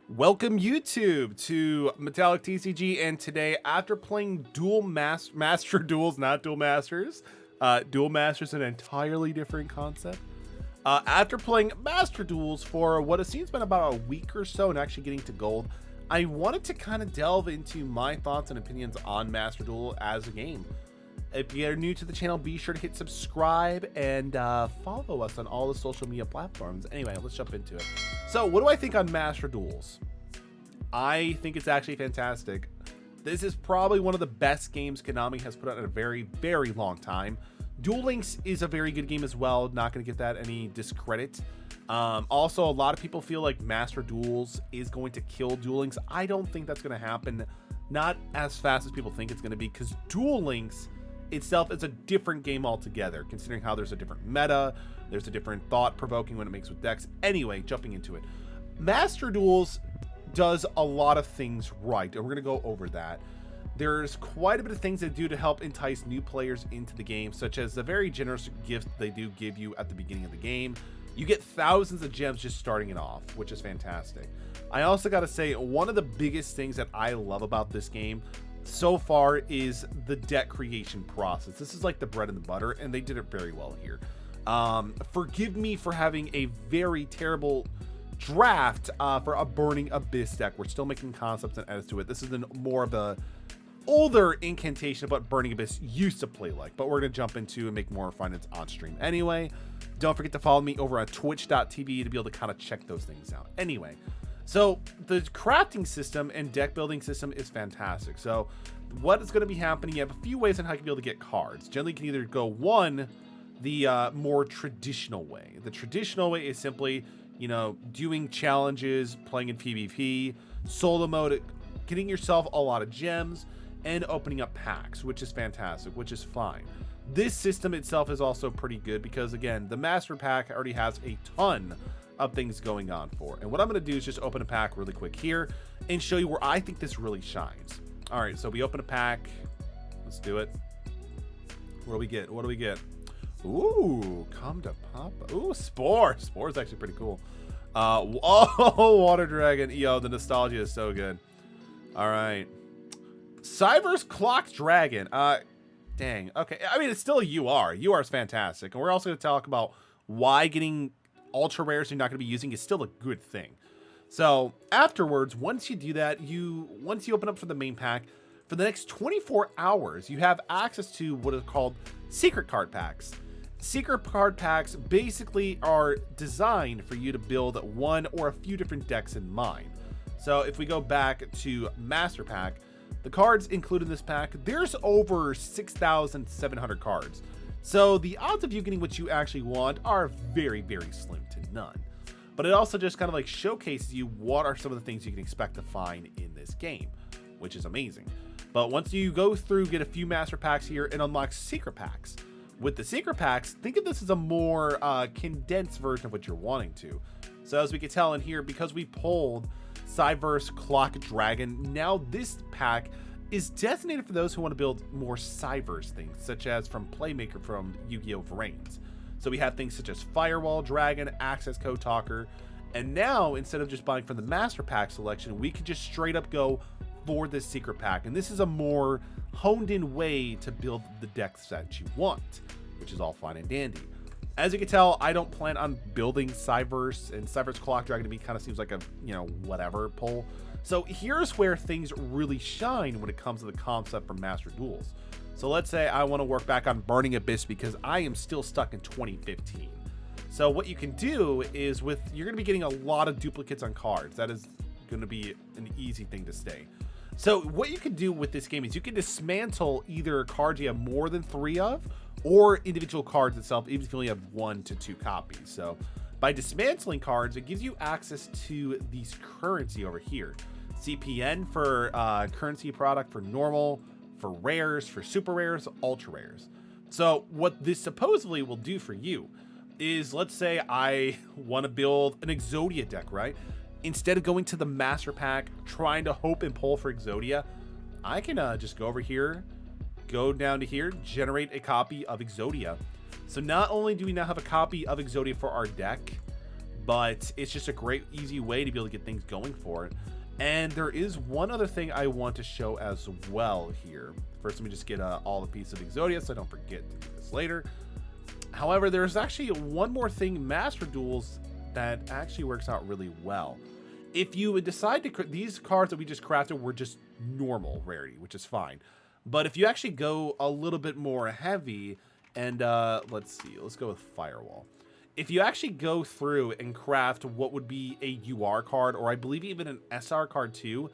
Welcome YouTube to MetallicTCG, and today after playing Master Duels, not Duel Masters, Duel Masters an entirely different concept. After playing Master Duels for what it seems been about a week or so and actually getting to gold, I wanted to kind of delve into my thoughts and opinions on Master Duel as a game. If you're new to the channel, be sure to hit subscribe and follow us on all the social media platforms. Anyway, let's jump into it. So what do I think on Master Duels? I think it's actually fantastic. This is probably one of the best games Konami has put out in a very, very long time. Duel Links is a very good game as well. Not going to give that any discredit. Also, a lot of people feel like Master Duels is going to kill Duel Links. I don't think that's going to happen. Not as fast as people think it's going to be, because Duel Links itself is a different game altogether, considering how there's a different meta, there's a different thought-provoking when it makes with decks. Anyway, jumping into it, Master Duels does a lot of things right, and we're going to go over that. There's quite a bit of things they do to help entice new players into the game, such as the very generous gift they do give you at the beginning of the game. You get thousands of gems just starting it off, which is fantastic. I also got to say, one of the biggest things that I love about this game so far is the deck creation process. This is like the bread and the butter, and they did it very well here. Forgive me for having a very terrible draft for a Burning Abyss deck. We're still making concepts and edits to it. This is more of the older incantation of what Burning Abyss used to play like, but we're going to jump into and make more refinements on stream. Anyway, don't forget to follow me over on twitch.tv to be able to kind of check those things out. Anyway, so the crafting system and deck building system is fantastic. So what is going to be happening, you have a few ways on how you can be able to get cards. Generally, you can either go the more traditional way. The traditional way is simply, you know, doing challenges, playing in PvP, solo mode, getting yourself a lot of gems, and opening up packs, which is fantastic, which is fine. This system itself is also pretty good because, again, the Master Pack already has a ton of things going on for it. And what I'm going to do is just open a pack really quick here and show you where I think this really shines. All right, so we open a pack. Let's do it. What do we get? What do we get? Ooh, come to Papa. Ooh, Spore. Spore is actually pretty cool. Oh, Water Dragon. Yo, the nostalgia is so good. All right. Cyber's Clock Dragon. Dang. Okay. I mean, it's still a UR. UR is fantastic. And we're also going to talk about why getting ultra rares you're not going to be using is still a good thing. So afterwards, once you do that, once you open up for the main pack, for the next 24 hours, you have access to what are called secret card packs. Secret card packs basically are designed for you to build one or a few different decks in mind. So if we go back to Master Pack, the cards included in this pack, there's over 6,700 cards. So the odds of you getting what you actually want are very, very slim to none. But it also just kind of like showcases you what are some of the things you can expect to find in this game, which is amazing. But once you go through, get a few Master Packs here and unlock secret packs. With the secret packs, think of this as a more condensed version of what you're wanting to. So as we can tell in here, because we pulled Cyber's Clock Dragon, now this pack is designated for those who want to build more Cyber's things, such as from Playmaker from Yu-Gi-Oh! Vrains. So we have things such as Firewall Dragon, Access Code Talker, and now instead of just buying from the Master Pack selection, we can just straight up go for this secret pack. And this is a more honed in way to build the decks that you want, which is all fine and dandy. As you can tell, I don't plan on building Cyber's, and Cyber's Clock Dragon to me kind of seems like a, you know, whatever pull. So here's where things really shine when it comes to the concept for Master Duels. So let's say I want to work back on Burning Abyss because I am still stuck in 2015. So what you can do is you're going to be getting a lot of duplicates on cards. That is going to be an easy thing to stay. So what you can do with this game is you can dismantle either cards you have more than 3 of, or individual cards itself, even if you only have 1 to 2 copies. So by dismantling cards, it gives you access to these currency over here. CPN for currency product for normal, for rares, for super rares, ultra rares. So what this supposedly will do for you is, let's say I want to build an Exodia deck, right? Instead of going to the Master Pack, trying to hope and pull for Exodia, I can just go over here, go down to here, generate a copy of Exodia. So not only do we now have a copy of Exodia for our deck, but it's just a great, easy way to be able to get things going for it. And there is one other thing I want to show as well here. First, let me just get all the pieces of Exodia so I don't forget to do this later. However, there's actually one more thing, Master Duels, that actually works out really well. If you decide to, these cards that we just crafted were just normal rarity, which is fine. But if you actually go a little bit more heavy, and let's see, let's go with Firewall. If you actually go through and craft what would be a UR card, or I believe even an SR card too,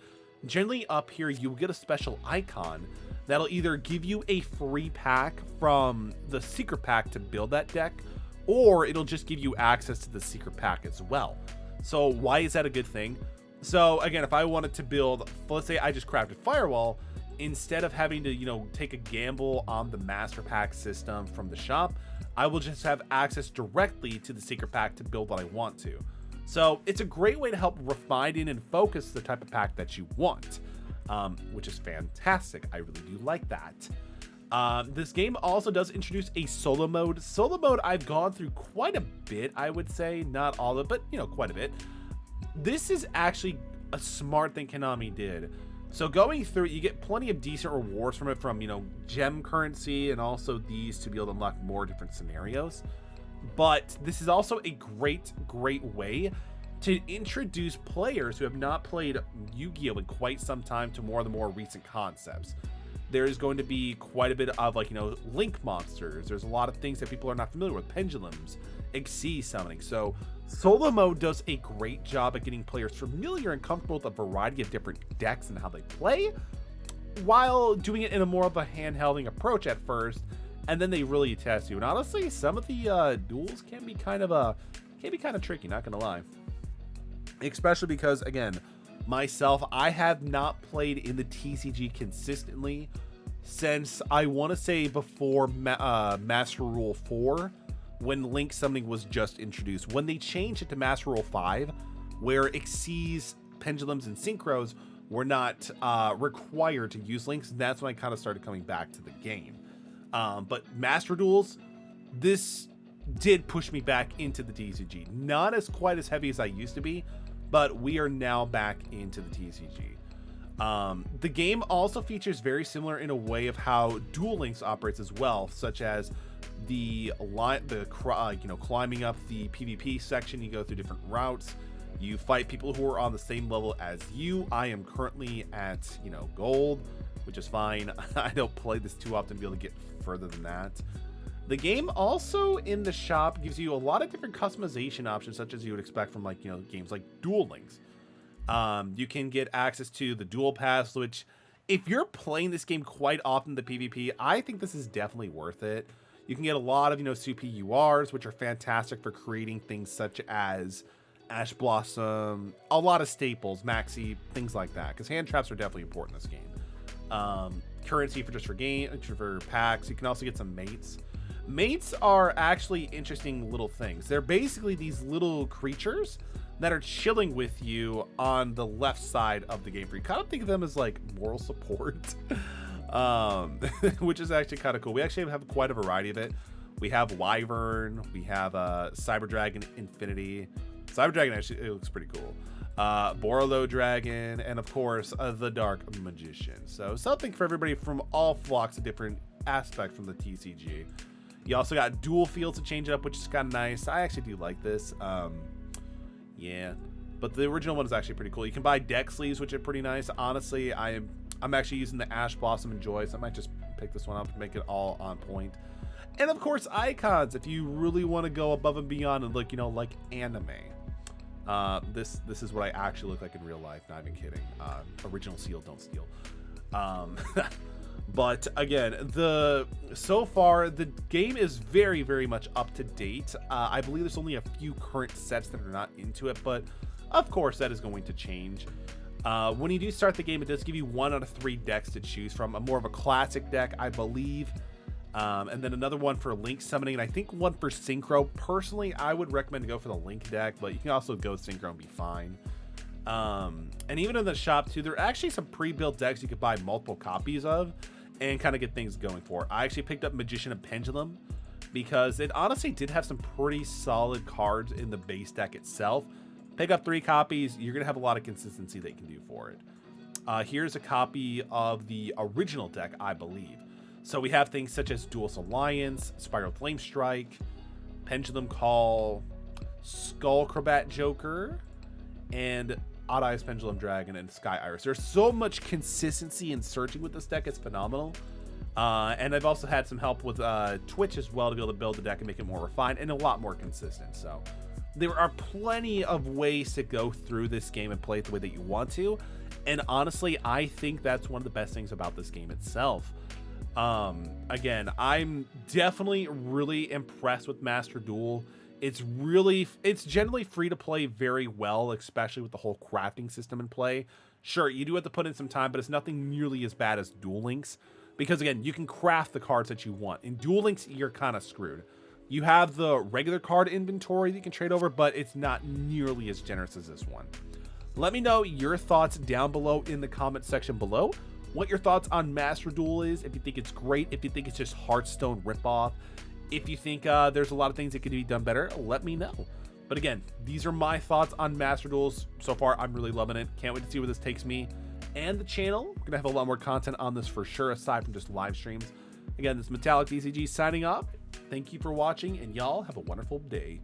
generally up here you'll get a special icon that'll either give you a free pack from the secret pack to build that deck, or it'll just give you access to the secret pack as well. So why is that a good thing? So again, if I wanted to build, let's say I just crafted Firewall, instead of having to, you know, take a gamble on the master pack system from the shop, I will just have access directly to the secret pack to build what I want to. So it's a great way to help refine in and focus the type of pack that you want, which is fantastic. I really do like that. This game also does introduce a solo mode. Solo mode I've gone through quite a bit, I would say. Not all of it, but, you know, quite a bit. This is actually a smart thing Konami did. So going through it, you get plenty of decent rewards from it, from, you know, gem currency and also these to be able to unlock more different scenarios. But this is also a great way to introduce players who have not played Yu-Gi-Oh! In quite some time to more of the more recent concepts. There is going to be quite a bit of, like, you know, link monsters. There's a lot of things that people are not familiar with, pendulums, Xyz summoning. So solo mode does a great job at getting players familiar and comfortable with a variety of different decks and how they play, while doing it in a more of a hand-holding approach at first, and then they really test you. And honestly, some of the duels can be kind of tricky, not gonna lie. Especially because, again, myself, I have not played in the TCG consistently since, I want to say, before Master Rule 4, when Link Summoning was just introduced. When they changed it to Master Rule 5, where Xyz, Pendulums, and Synchros were not required to use links, that's when I kind of started coming back to the game. But Master Duels, this did push me back into the TCG. Not as quite as heavy as I used to be, but we are now back into the TCG. The game also features very similar in a way of how Duel Links operates as well, such as the climbing up the PvP section. You go through different routes. You fight people who are on the same level as you. I am currently at, you know, gold, which is fine. I don't play this too often to be able to get further than that. The game also in the shop gives you a lot of different customization options, such as you would expect from, like, you know, games like Duel Links. You can get access to the Duel Pass, which, if you're playing this game quite often, the PvP, I think this is definitely worth it. You can get a lot of, you know, CPURs, which are fantastic for creating things such as Ash Blossom, a lot of staples, Maxi, things like that, because hand traps are definitely important in this game. Currency for packs. You can also get some mates. Mates are actually interesting little things. They're basically these little creatures that are chilling with you on the left side of the game. You kind of think of them as like moral support, which is actually kind of cool. We actually have quite a variety of it. We have Wyvern, we have Cyber Dragon Infinity. Cyber Dragon actually, it looks pretty cool. Borolo Dragon, and of course the Dark Magician. So something for everybody from all flocks of different aspects from the TCG. You also got dual fields to change it up, which is kind of nice. I actually do like this. Yeah, but the original one is actually pretty cool. You can buy deck sleeves, which are pretty nice. Honestly, I'm actually using the Ash Blossom and Joy, so I might just pick this one up to make it all on point. And of course, icons, if you really want to go above and beyond and look, you know, like anime. This is what I actually look like in real life. Not even kidding. Original seal, don't steal. But again, so far the game is very, very much up to date. I believe there's only a few current sets that are not into it, but of course that is going to change. When you do start the game, it does give you 1 out of 3 decks to choose from. More of a classic deck, I believe. And then another one for Link Summoning, and I think one for Synchro. Personally, I would recommend to go for the Link deck, but you can also go Synchro and be fine. And even in the shop too, there are actually some pre-built decks you could buy multiple copies of and kind of get things going for. I actually picked up Magician and Pendulum because it honestly did have some pretty solid cards in the base deck itself. Pick up 3 copies, you're going to have a lot of consistency that you can do for it. Here's a copy of the original deck, I believe. So we have things such as Duels Alliance, Spiral Flame Strike, Pendulum Call, Skullcrabat Joker, and Odd Eyes Pendulum Dragon, and Sky Iris. There's so much consistency in searching with this deck, it's phenomenal. And I've also had some help with Twitch as well to be able to build the deck and make it more refined and a lot more consistent. So there are plenty of ways to go through this game and play it the way that you want to. And honestly, I think that's one of the best things about this game itself. Again, I'm definitely really impressed with Master Duel. It's generally free to play very well, especially with the whole crafting system in play. Sure, you do have to put in some time, but it's nothing nearly as bad as Duel Links. Because again, you can craft the cards that you want. In Duel Links, you're kind of screwed. You have the regular card inventory that you can trade over, but it's not nearly as generous as this one. Let me know your thoughts down below in the comment section below. What your thoughts on Master Duel is, if you think it's great, if you think it's just Hearthstone ripoff, if you think there's a lot of things that could be done better, let me know. But again, these are my thoughts on Master Duels. So far, I'm really loving it. Can't wait to see where this takes me and the channel. We're going to have a lot more content on this for sure, aside from just live streams. Again, this is MetallicTCG signing off. Thank you for watching, and y'all have a wonderful day.